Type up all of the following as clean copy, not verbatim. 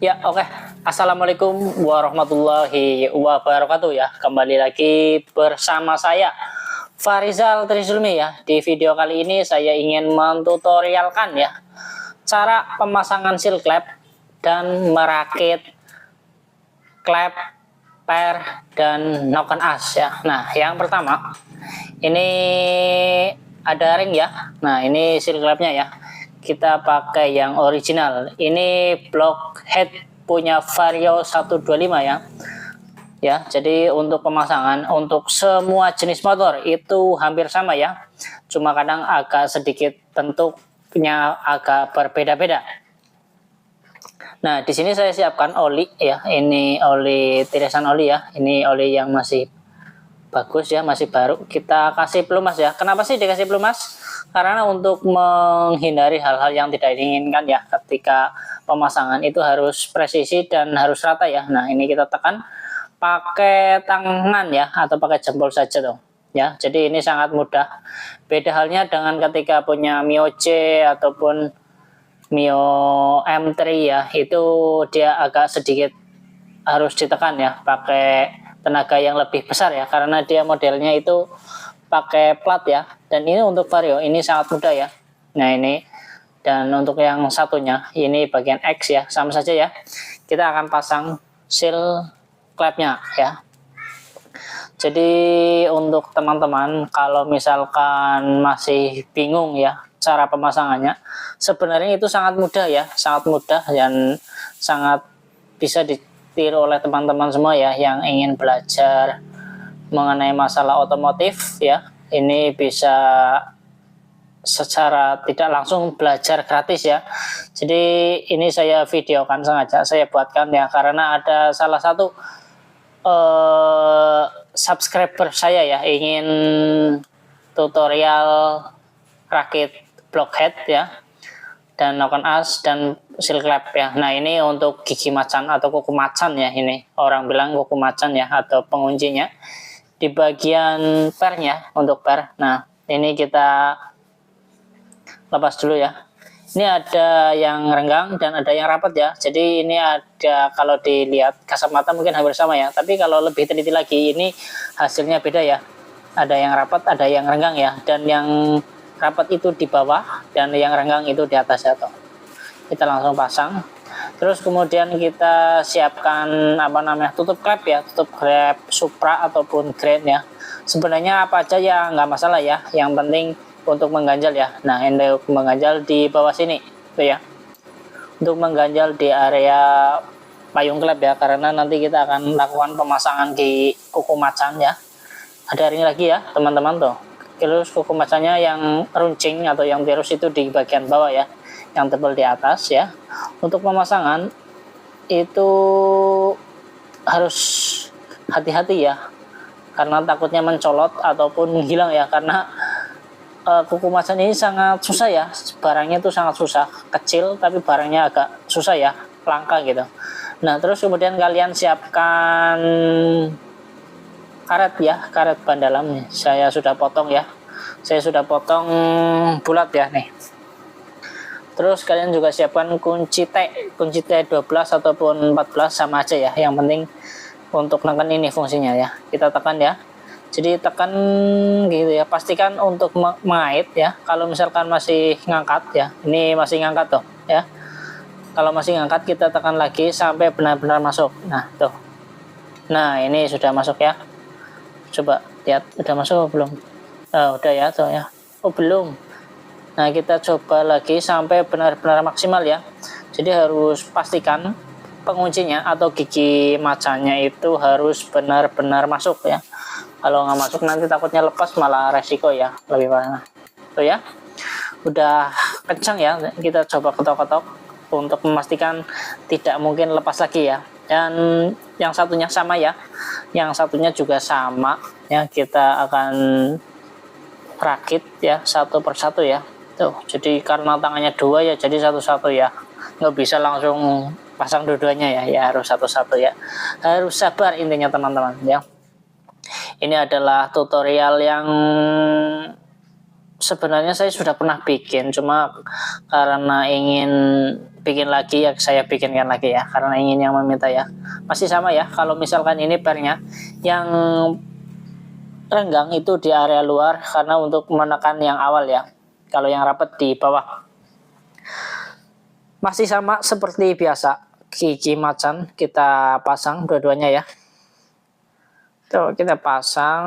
Ya, oke. Assalamualaikum warahmatullahi wabarakatuh ya. Kembali lagi bersama saya Farizal Trizulmi ya. Di video kali ini saya ingin mentutorialkan ya cara pemasangan seal clamp dan merakit clamp, per, dan noken as ya. Nah, yang pertama ini ada ring ya. Nah, ini seal clampnya ya. Kita pakai yang original. Ini blockhead punya Vario 125 ya. Ya, jadi untuk pemasangan untuk semua jenis motor itu hampir sama ya. Cuma kadang agak sedikit bentuknya agak berbeda-beda. Nah, di sini saya siapkan oli ya. Ini oli tirisan oli ya. Ini oli yang masih bagus ya, masih baru. Kita kasih pelumas ya. Kenapa sih dikasih pelumas? Karena untuk menghindari hal-hal yang tidak diinginkan ya, ketika pemasangan itu harus presisi dan harus rata ya. Nah, ini kita tekan pakai tangan ya, atau pakai jempol saja tuh ya. Jadi ini sangat mudah. Beda halnya dengan ketika punya Mio C ataupun Mio M3 ya, itu dia agak sedikit harus ditekan ya, pakai tenaga yang lebih besar ya, karena dia modelnya itu pakai plat ya. Dan ini untuk Vario ini sangat mudah ya. Nah, ini dan untuk yang satunya ini bagian X ya, sama saja ya. Kita akan pasang seal clampnya ya. Jadi untuk teman-teman kalau misalkan masih bingung ya cara pemasangannya, sebenarnya itu sangat mudah ya, sangat mudah dan sangat bisa ditiru oleh teman-teman semua ya yang ingin belajar mengenai masalah otomotif ya. Ini bisa secara tidak langsung belajar gratis ya. Jadi ini saya videokan sengaja, saya buatkan ya, karena ada salah satu subscriber saya ya ingin tutorial rakit blockhead ya, dan noken as dan seal clamp ya. Nah, ini untuk gigi macan atau kuku macan ya, ini orang bilang kuku macan ya, atau penguncinya di bagian pernya untuk per. Nah, ini kita lepas dulu ya. Ini ada yang renggang dan ada yang rapat ya. Jadi ini ada, kalau dilihat kasat mata mungkin hampir sama ya, tapi kalau lebih teliti lagi ini hasilnya beda ya. Ada yang rapat, ada yang renggang ya, dan yang rapat itu di bawah dan yang renggang itu di atas ya. Kita langsung pasang. Terus kemudian kita siapkan tutup klep ya, tutup klep Supra ataupun Grand ya. Sebenarnya apa aja ya nggak masalah ya, yang penting untuk mengganjal ya. Nah, untuk mengganjal di bawah sini tuh ya, untuk mengganjal di area payung klep ya, karena nanti kita akan lakukan pemasangan di kuku macan ya. Ada ring lagi ya teman-teman tuh. Terus kuku macannya yang runcing atau yang tirus itu di bagian bawah ya, yang tebal di atas ya. Untuk pemasangan itu harus hati-hati ya, karena takutnya mencolot ataupun menghilang ya, karena kuku macan ini sangat susah ya, barangnya itu sangat susah, kecil tapi barangnya agak susah ya, langka gitu. Nah, terus kemudian kalian siapkan karet ya, karet ban dalam. Saya sudah potong ya, saya sudah potong bulat ya nih. Terus kalian juga siapkan kunci T 12 ataupun 14 sama aja ya, yang penting untuk neken ini fungsinya ya, kita tekan ya. Jadi tekan gitu ya, pastikan untuk mengait ya. Kalau misalkan masih ngangkat ya, ini masih ngangkat tuh ya. Kalau masih ngangkat kita tekan lagi sampai benar-benar masuk. Nah, tuh. Nah, ini sudah masuk ya. Coba lihat udah masuk atau belum? Udah ya tuh ya. Oh, belum. Nah, kita coba lagi sampai benar-benar maksimal ya. Jadi harus pastikan penguncinya atau gigi macannya itu harus benar-benar masuk ya. Kalau nggak masuk nanti takutnya lepas, malah resiko ya, lebih parah. Tuh ya, udah kencang ya. Kita coba ketok-ketok untuk memastikan tidak mungkin lepas lagi ya. Dan yang satunya sama ya, yang satunya juga sama ya. Kita akan rakit ya satu persatu ya. Tuh, jadi karena tangannya dua ya, jadi satu-satu ya, nggak bisa langsung pasang dua-duanya ya, ya harus satu-satu ya. Harus sabar intinya teman-teman ya. Ini adalah tutorial yang sebenarnya saya sudah pernah bikin, cuma karena ingin bikin lagi ya, saya bikinkan lagi ya, karena ingin yang meminta ya. Masih sama ya, kalau misalkan ini pernya yang renggang itu di area luar karena untuk menekan yang awal ya, kalau yang rapat di bawah. Masih sama seperti biasa, gigi macan kita pasang dua-duanya ya. Tuh kita pasang.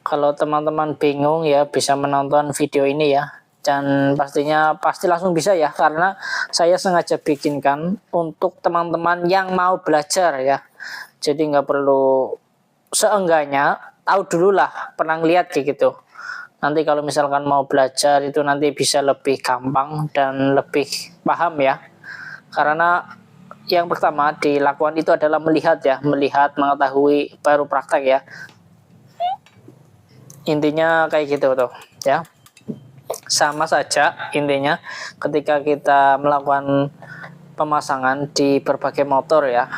Kalau teman-teman bingung ya, bisa menonton video ini ya, dan pastinya pasti langsung bisa ya, karena saya sengaja bikinkan untuk teman-teman yang mau belajar ya. Jadi nggak perlu, seenggaknya tahu dulu lah, pernah lihat kayak gitu. Nanti kalau misalkan mau belajar itu nanti bisa lebih gampang dan lebih paham ya. Karena yang pertama dilakukan itu adalah melihat ya, melihat, mengetahui, baru praktek ya. Intinya kayak gitu tuh ya. Sama saja intinya ketika kita melakukan pemasangan di berbagai motor ya,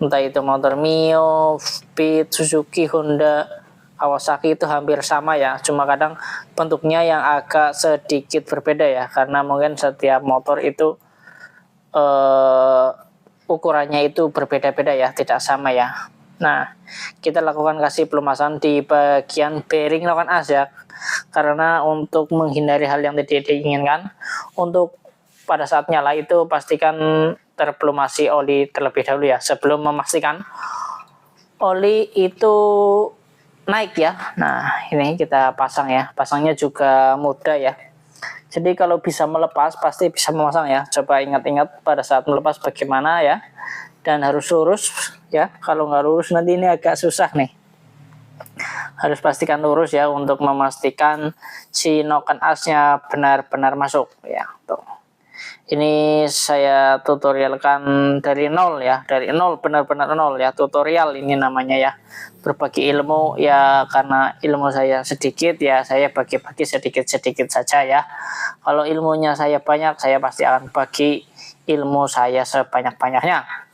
entah itu motor Mio, Speed, Suzuki, Honda, Kawasaki, itu hampir sama ya, cuma kadang bentuknya yang agak sedikit berbeda ya, karena mungkin setiap motor itu ukurannya itu berbeda-beda ya, tidak sama ya. Nah, kita lakukan kasih pelumasan di bagian bearing lawan as ya, karena untuk menghindari hal yang tidak diinginkan. Untuk pada saat nyala itu pastikan terpelumasi oli terlebih dahulu ya, sebelum memastikan oli itu naik ya. Nah, ini kita pasang ya, pasangnya juga mudah ya. Jadi kalau bisa melepas pasti bisa memasang ya. Coba ingat-ingat pada saat melepas bagaimana ya. Dan harus lurus ya, kalau nggak lurus nanti ini agak susah nih. Harus pastikan lurus ya, untuk memastikan si noken asnya benar-benar masuk ya. Tuh, ini saya tutorialkan dari nol ya, dari nol, benar-benar nol ya, tutorial ini namanya ya. Berbagi ilmu ya, karena ilmu saya sedikit ya, saya bagi-bagi sedikit-sedikit saja ya. Kalau ilmunya saya banyak, saya pasti akan bagi ilmu saya sebanyak-banyaknya.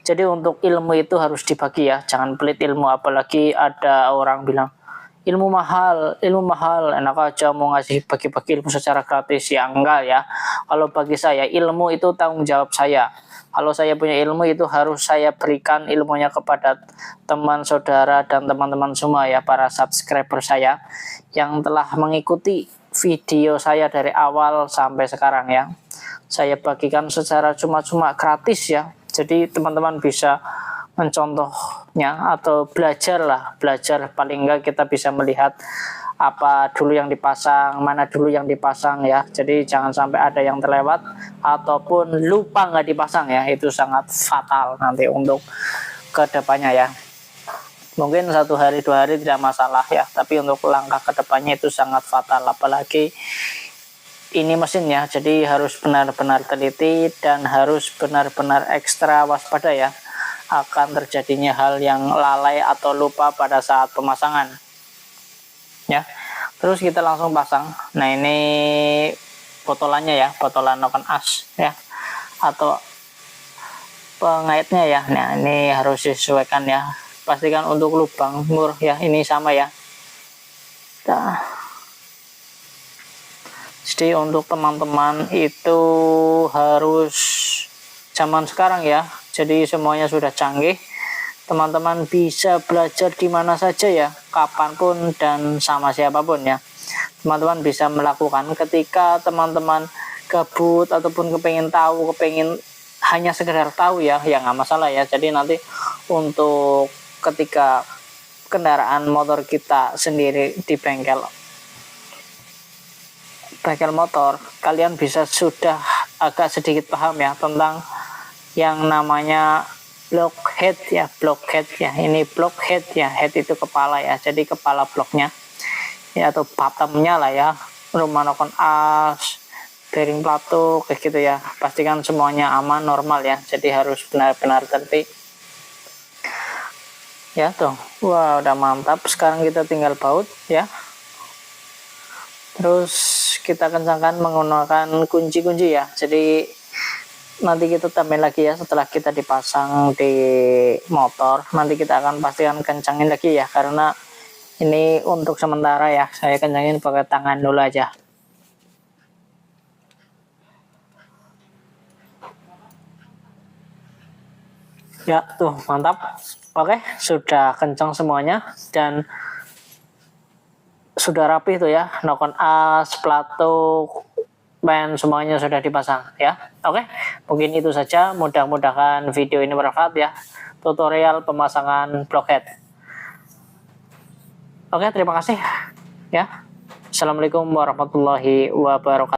Jadi untuk ilmu itu harus dibagi ya, jangan pelit ilmu. Apalagi ada orang bilang ilmu mahal, enak aja mau ngasih bagi-bagi ilmu secara gratis. Ya enggak ya, kalau bagi saya ilmu itu tanggung jawab saya. Kalau saya punya ilmu itu harus saya berikan ilmunya kepada teman, saudara, dan teman-teman semua ya, para subscriber saya yang telah mengikuti video saya dari awal sampai sekarang ya. Saya bagikan secara cuma-cuma gratis ya. Jadi teman-teman bisa mencontohnya atau belajar lah, belajar, paling enggak kita bisa melihat apa dulu yang dipasang, mana dulu yang dipasang ya. Jadi jangan sampai ada yang terlewat ataupun lupa nggak dipasang ya, itu sangat fatal nanti untuk kedepannya ya. Mungkin 1 hari 2 hari tidak masalah ya, tapi untuk langkah kedepannya itu sangat fatal. Apalagi ini mesinnya, jadi harus benar-benar teliti dan harus benar-benar ekstra waspada ya, akan terjadinya hal yang lalai atau lupa pada saat pemasangan ya. Terus kita langsung pasang. Nah, ini botolannya ya, botolan noken as ya, atau pengaitnya ya. Nah, ini harus disesuaikan ya, pastikan untuk lubang mur ya, ini sama ya. Nah, jadi untuk teman-teman itu harus zaman sekarang ya, jadi semuanya sudah canggih. Teman-teman bisa belajar di mana saja ya, kapanpun dan sama siapapun ya. Teman-teman bisa melakukan ketika teman-teman gabut ataupun kepengen tahu, kepengen hanya sekedar tahu ya, ya nggak masalah ya. Jadi nanti untuk ketika kendaraan motor kita sendiri di bengkel motor, kalian bisa sudah agak sedikit paham ya tentang yang namanya blockhead ya, ini blockhead ya, head itu kepala ya, jadi kepala bloknya ya, atau bottomnya lah ya, rumah noken as, bearing plato kayak gitu ya. Pastikan semuanya aman, normal ya, jadi harus benar-benar teliti ya. Tuh, wah udah mantap. Sekarang kita tinggal baut ya, terus kita kencangkan menggunakan kunci-kunci ya. Jadi nanti kita tambahin lagi ya, setelah kita dipasang di motor, nanti kita akan pastikan kencangin lagi ya, karena ini untuk sementara ya, saya kencangin pakai tangan dulu aja. Ya, tuh mantap. Oke, sudah kencang semuanya dan sudah rapi tuh ya. Nokon as, plato, pen semuanya sudah dipasang ya. Oke, mungkin itu saja. Mudah-mudahan video ini bermanfaat ya. Tutorial pemasangan blockhead. Oke, terima kasih ya. Assalamualaikum warahmatullahi wabarakatuh.